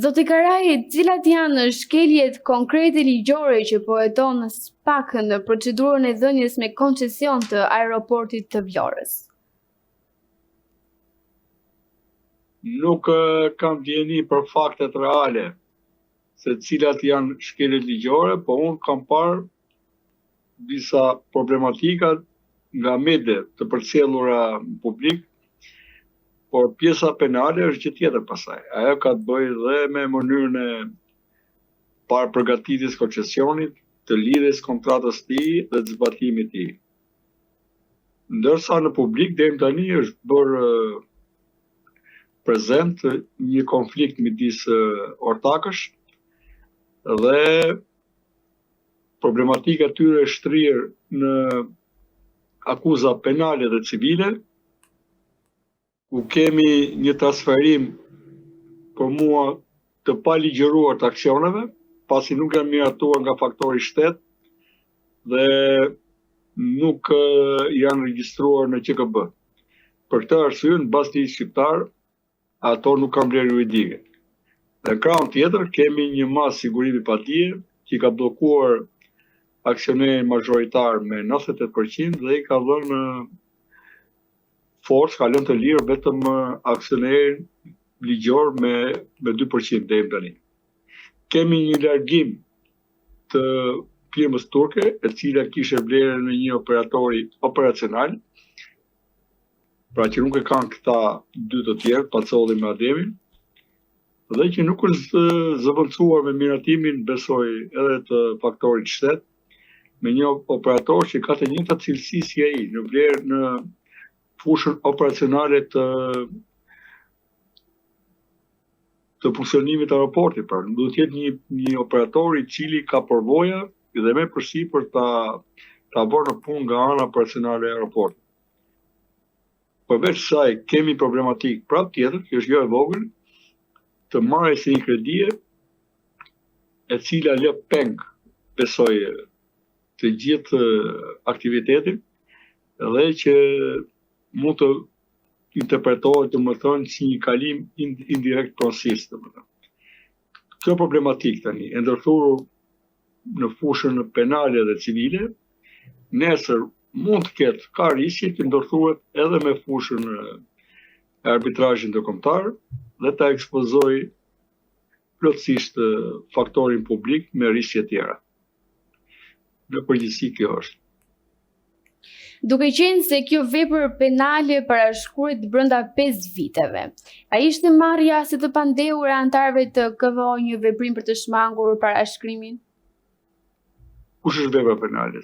Zoti Karaj, cilat janë shkeljet konkrete ligjore që po heton SPAK në procedurën e dhënies me koncesion të aeroportit të Vlorës? Nuk kam dieni për faktet reale se cilat janë shkeljet ligjore, po unë kam parë disa problematika nga media të përcjellura në publik, por pjesa penale është gjë tjetër pasaj. Ajo ka të bëjë dhe me mënyrën e parë përgatitjes koncesionit, të lidhjes kontratës të tij dhe të zbatimit të tij. Ndërsa në publik deri tani është bërë prezent një konflikt midis ortakësh dhe problematika e tyre është shtrirë në akuza penale dhe civile, ku kemi një transferim për mua të paligjëruar të aksioneve, pasi nuk janë miratuar nga faktori shtet dhe nuk janë regjistruar në QKB. Për këtë arsye, në bazë të ligjit shqiptar, ato nuk kanë vlerë juridike. Dhe në krahun tjetër kemi një masë sigurimi padije që ka bllokuar aksionerin majoritar me 98% dhe i ka dhënë forcë, ka lënë të lirë vetëm aksionerin ligjor me 2% deri tani. Kemi një largim të firmës turke, e cila kishte vlerën e një operatori operacional, pra që nuk e kanë këta dy të tjerë, Pacolli me Ademin, dhe që nuk është zëvendësuar me miratimin, besoj, edhe të faktorit shtet, me një operator që ka të njëjtat cilësi si ai, në vlerë në fushën operacionale të funksionimit të aeroportit. Pra, duhet të jetë një operator i cili ka përvoja dhe me përsipër ta bërë në punë nga ana operacionale e aeroportit. Përveç saj, kemi problematik prap tjetër, që është gjë e vogël, të marrjes së një kredie, e cila lë peng, besoj, të gjithë aktivitetin, dhe që mund të interpretohet, domethënë, si një kalim indirekt pronësisë, domethënë. Kjo problematik tani e ndërthurur në fushën penale dhe civile, nesër mund të ketë ka riski të ndërthuret edhe me fushën e arbitrazhit ndërkombëtar dhe ta ekspozoj plotësisht faktorin publik me riske tjera. Në përgjithësi kjo është. Duke qenë se kjo vepër penale parashkruhet brenda 5 viteve, a ishte marrja së të pandehur e anëtarëve të KVO një veprim për të shmangur parashkrimin? Kush është vepra penale?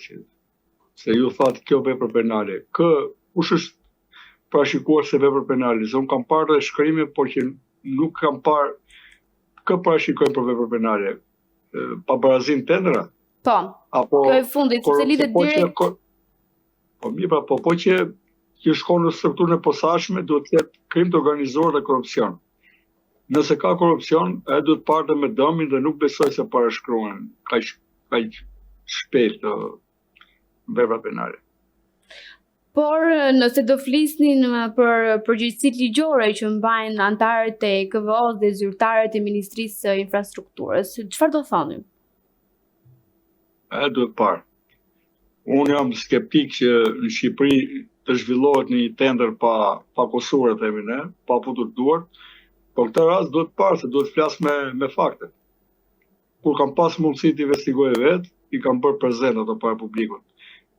Se ju thatë kjo vepër penale. Kush është parashikuar se vepër penale? Se unë kam parë dhe shkrime, por që nuk kam parë kë parashikojnë për vepër penale. Pa barazim tendera? Po, kjo e fundit, se lidhet direkt. Po mirë, po që shkon në strukturën e posaçme, duhet të jetë krim të organizuar dhe korrupsion. Nëse ka korrupsion, ai duhet parë me dëmin dhe nuk besoj se parashkruhen kaq shpejt vepra penale. Por nëse do flisnin për përgjegjësitë ligjore që mbajnë anëtarët e KVO-s dhe zyrtarët e Ministrisë së Infrastrukturës, çfarë do thonin? Duhet parë. Unë jam skeptik që në Shqipëri të zhvillohet një tender pa kusur, themi ne, pa futur duart, por këtë rast duhet parë se duhet flas me fakte. Kur kam pas mundësi të investigoj vetë, i kam bërë prezent ato para publikut.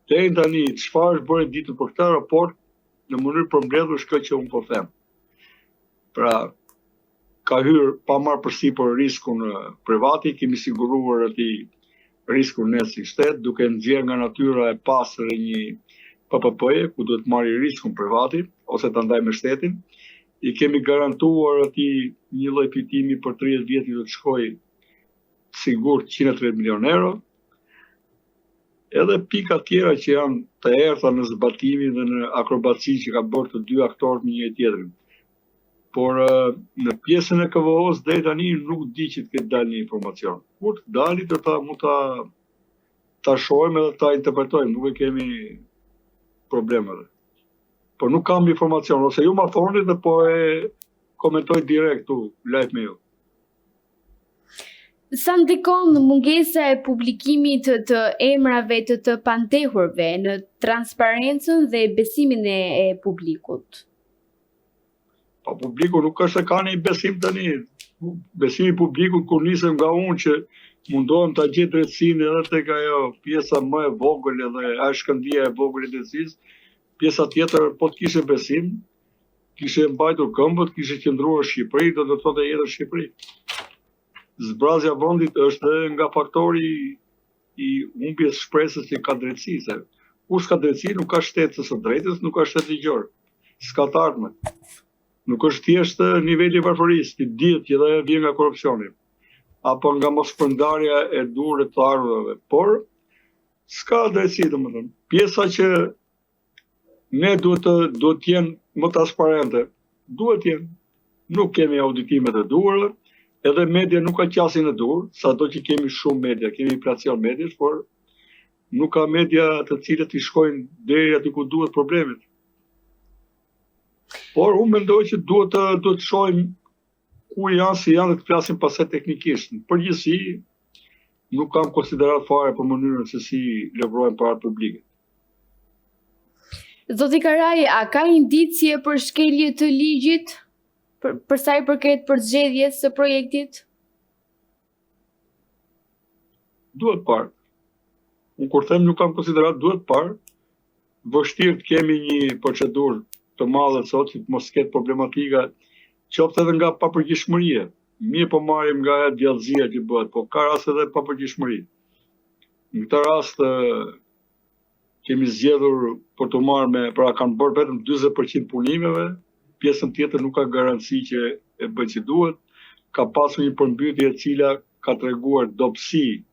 Deri tani, çfarë është bërë ditë për këtë raport, në mënyrë përmbledhur është kjo që unë po them. Pra, ka hyrë pa marrë përsipër riskun privati, kemi siguruar atij riskun ne si shtet, duke nxjerrë nga natyra e pastër e një PPP-je, ku duhet marrë riskun privati, ose ta ndaj me shtetin. I kemi garantuar atij një lloj fitimi për 30 vjet që do të shkojë sigurt 130 milion euro. Edhe pika tjera që janë të errta në zbatimin dhe në akrobacinë që ka bërë të dy aktorët me njëri tjetrin. Por në pjesën e KVO-s deri tani nuk di që të ketë dalë një informacion. Kur të dali do ta mund ta shohim edhe ta interpretojmë, nuk e kemi probleme. Por nuk kam informacion, ose ju ma thoni dhe po e komentoj direkt tu, live me ju. Sa ndikon mungesa e publikimit të emrave të pandehurve në transparencën dhe besimin e publikut? Pa publiku nuk është se ka një besim tani. Besimi publikut kur nisëm nga unë që mundohem ta gjej drejtësinë edhe tek ajo pjesa më e vogël edhe ajo shkëndija e vogël e drejtësisë, pjesa tjetër po të kishe besim, kishe mbajtur këmbët, kishe qëndruar në Shqipëri, do të thotë jetë në Shqipëri. Zbrazja vendit është nga faktori i humbjes shpresës që ka drejtësi, se kush ka drejtësi nuk ka shtetës së drejtës, nuk ka shtet ligjor, s'ka të ardhme. Nuk është thjesht niveli i varfërisë, që dihet që dhe vjen nga korrupsioni, apo nga mospërndarja e durë të ardhurave, por s'ka drejtësi, domethënë. Pjesa që ne duhet të jenë më transparente, duhet të jenë. Nuk kemi auditimet e duhura, edhe media nuk ka qasin e dur, sado që kemi shumë media, kemi inflacion mediash, por nuk ka media të cilët i shkojnë deri aty ku duhet problemet. Por unë mendoj që duhet të shohim ku janë, si janë dhe të flasim pastaj teknikisht. Në përgjithësi, nuk kam konsiderat fare për mënyrën se si levrojnë parat publike. Zoti Karaj, a ka indicie për shkelje të ligjit për sa i përket përzgjedhjes së projektit? Duhet parë. Unë kur them nuk kam konsiderat, duhet parë. Vështirë të kemi një procedurë të madhe sot, që mos ketë problematika, qoftë edhe nga papërgjithshmëria. Mirë po marrim nga djallëzia që bëhet, po ka rast edhe papërgjithshmëri. Në këtë rast kemi zgjedhur për të marrë pra kanë bërë vetëm 40% punimeve, pjesën tjetër nuk ka garanci që e bën që duhet, ka pasur një përmbytje e cila ka treguar dobësi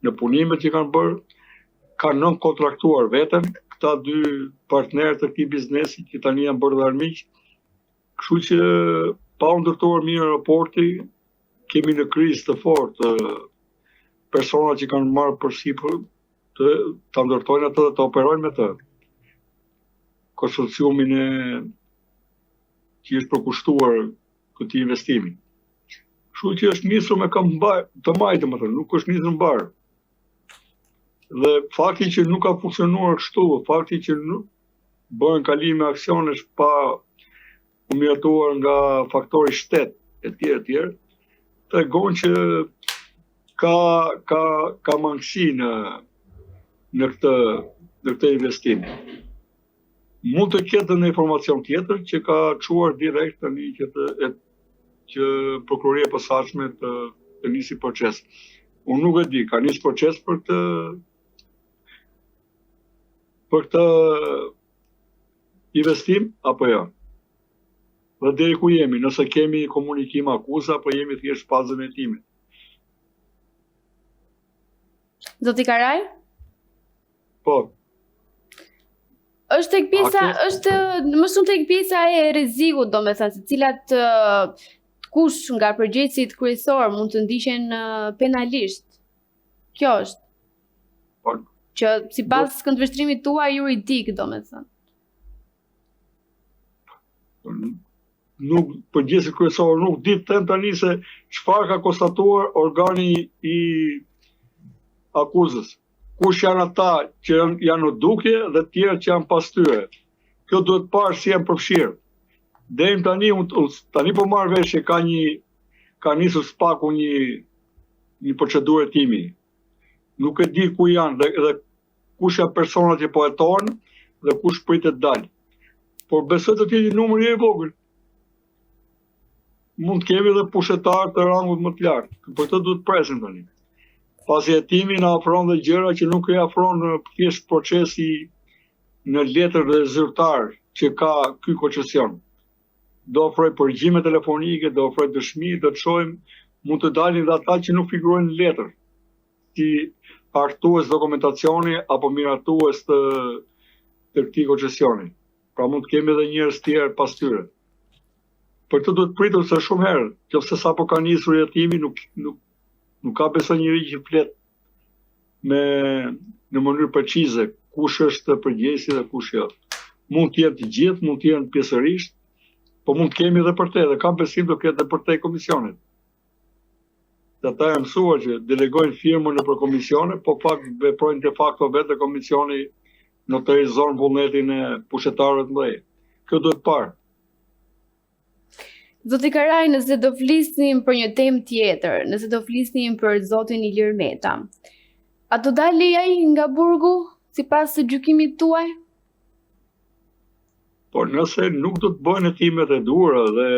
në punimet që kanë bërë, ka nën-kontraktuar veten këta dy partnerë të këtij biznesi që tani janë bërë dhe armiq. Kështu që pa u ndërtuar mirë raporti, kemi në krizë të fortë persona që kanë marrë përsipër ta ndërtojnë atë dhe të operojnë me të. Konsorciumin që është përkushtuar këtij investimi. Kështu që është nisur me këmbë të majtë, domethënë, nuk është nisur mbar. Dhe fakti që nuk ka funksionuar kështu, fakti që nuk bëhen kalime aksionesh pa u miratuar nga faktori shtet etj, tregon që ka mangësi në këtë investim. Mund të ketë në informacion tjetër që ka çuar direkt tani që prokuroria e posaçme të nisi proces. Unë nuk e di, ka nis proces për këtë investim apo jo. Dhe deri ku jemi, nëse kemi komunikim akuza apo jemi thjesht fazën e hetimit. Zoti Karaj? Po. Është më shumë tek pjesa e rrezikut, domethënë, se cilat kush nga përgjegjësit kryesor mund të ndiqen penalisht. Kjo është. Po. Që sipas këndvështrimit tuaj juridik, domethënë. Nuk përgjegjësi kryesor nuk di të them tani se çfarë ka konstatuar organi i akuzës. Kush janë ata që janë në dukje dhe të tjerë që janë pas tyre. Kjo duhet parë si janë përfshirë. Deri tani po marr vesh që ka nisur spaku një procedurë hetimi. Nuk e di ku janë dhe kush janë personat që po hetohen dhe kush pritet dalë. Por besoj të jetë një numër i vogël. Mund të kemi edhe pushtetar të rangut më të lartë. Për këtë duhet presim tani. Pasi hetimi na ofron dhe gjëra që nuk i ofron thjesht procesi në letër dhe zyrtar që ka ky koncesion. Do ofroj përgjigje telefonike, do ofroj dëshmi, do të shohim, mund të dalin dhe ata që nuk figurojnë në letër, si hartues dokumentacioni apo miratues të këtij koncesioni. Pra mund të kemi edhe njerëz tjerë pas tyre. Për këtë duhet pritur se shumë herë, nëse sapo ka nisur hetimi, nuk ka besoj njëri që flet në mënyrë precize kush është përgjegjësi dhe kush jo. Mund të jenë të gjithë, mund të jenë pjesërisht, po mund të kemi edhe për te, dhe kam besim do ketë edhe për te komisionit. Dhe ata janë mësuar që delegojnë firmën në për komisione, po pak veprojnë de facto vetë dhe komisioni notarizon vullnetin e pushtetarëve të mëdhenj. Kjo duhet parë. Zoti Karaj, nëse do flisnim për një temë tjetër, nëse do flisnim për zotin Ilir Meta, a do dali ai nga burgu sipas së gjykimit tuaj? Por nëse nuk do të bëhen hetimet e duhura dhe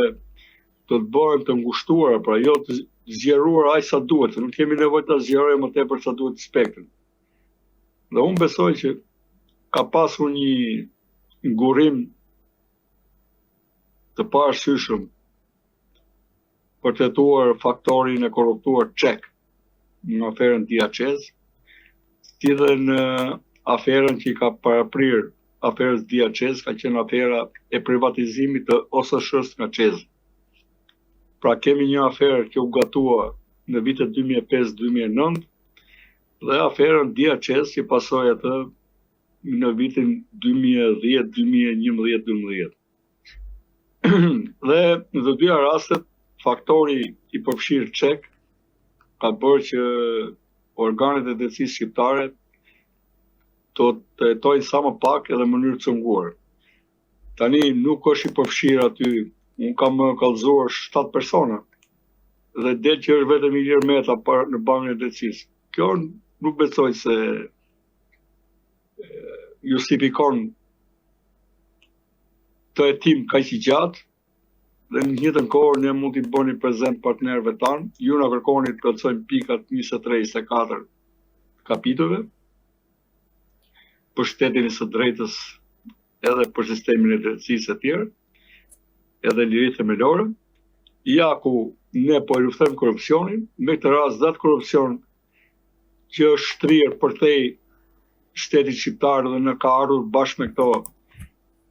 do të bëhen të ngushtuara, pra jo të zgjeruar aq sa duhet, nuk kemi nevojë ta zgjerojmë më tepër sa duhet spektrin. Dhe unë besoj që ka pasur një ngurim të parashyeshëm për të hetuar faktorin e korruptuar Çek në aferën Diaqez, si dhe në aferën që i ka paraprir aferës Diaqez, ka qenë afera e privatizimit të OSSH-s nga Çezi. Pra kemi një aferë që u gatua në vitet 2005-2009 dhe aferën Diaqez që pasoi atë në vitin 2010, 2011, 2012. Dhe në të dyja rastet faktori i përfshirë Çek ka bërë që organet e drejtësisë shqiptare do të jetojnë sa më pak edhe në mënyrë të cunguar. Tani nuk është i përfshirë aty, unë kam kallëzuar 7 persona dhe del që është vetëm Ilir Meta në bankën e drejtësisë. Kjo nuk besoj se justifikon të hetim kaq i gjatë. Dhe në njëjtën kohë ne mund t'i bëni prezent partnerëve tanë, ju na kërkoni të plotësojmë pikat 23-24 kapitujve për shtetin e së drejtës edhe për sistemin e drejtësisë e tjerë, edhe liritë themelore, ja ku ne po e luftojmë korrupsionin, me këtë rast datë korrupsion që është shtrirë përtej shtetit shqiptar dhe në ka ardhur bashkë me këto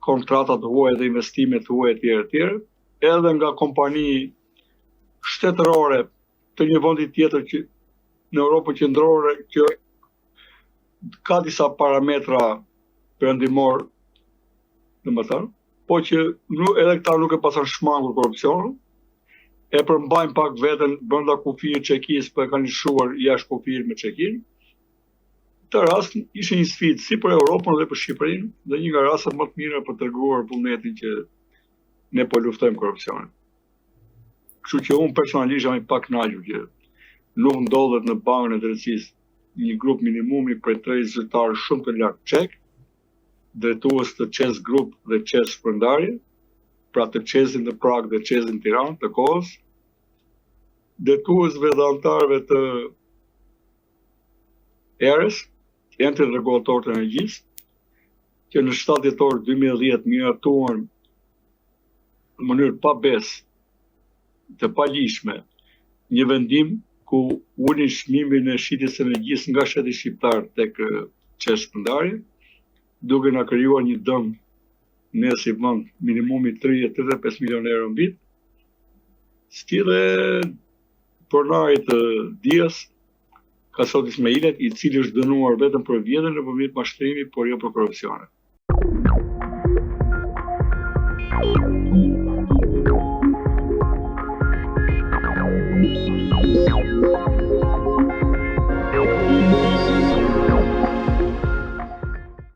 kontratat huaja dhe investimet huaja tjere, edhe nga kompani shtetërore të një vendi tjetër që në Europën qendrore që ka disa parametra perëndimor, domethënë, po që edhe këta nuk e pasan shmangur korrupsionin, e përmbajnë pak veten brenda kufijit Çekisë, po e kanë lëshuar jashtë kufijit me Çekin. Këtë rast ishte një sfidë si për Europën dhe për Shqipërinë, dhe një nga rastet më të mira për treguar vullnetin që ne po luftojmë korrupsionin. Kështu që unë personalisht jam i pakënaqur që nuk ndodhet në bankën e drejtësisë një grup minimumi prej 3 zyrtarë shumë të lartë Çek, drejtues të Çes Group dhe Çes Shpërndarje, pra të Çesin në Prag dhe Çesin në Tiranë të kohës, drejtuesve dhe anëtarëve të ERS, Entrit Rregulator të Energjisë, që në 7 dhjetor 2010 miratuan në mënyrë pa besë të palishme një vendim ku ulin çmimin e shitjes së energjisë nga shteti shqiptar tek Çes Shpërndarje, duke na krijuar një dëm ne si vend minimumi 30-35 milionë euro në vit. Stile pronarit të Dias Kasoti Ismailet, i cili është dënuar vetëm për vjedhjen nëpërmjet mashtrimi, por jo për korrupsionin.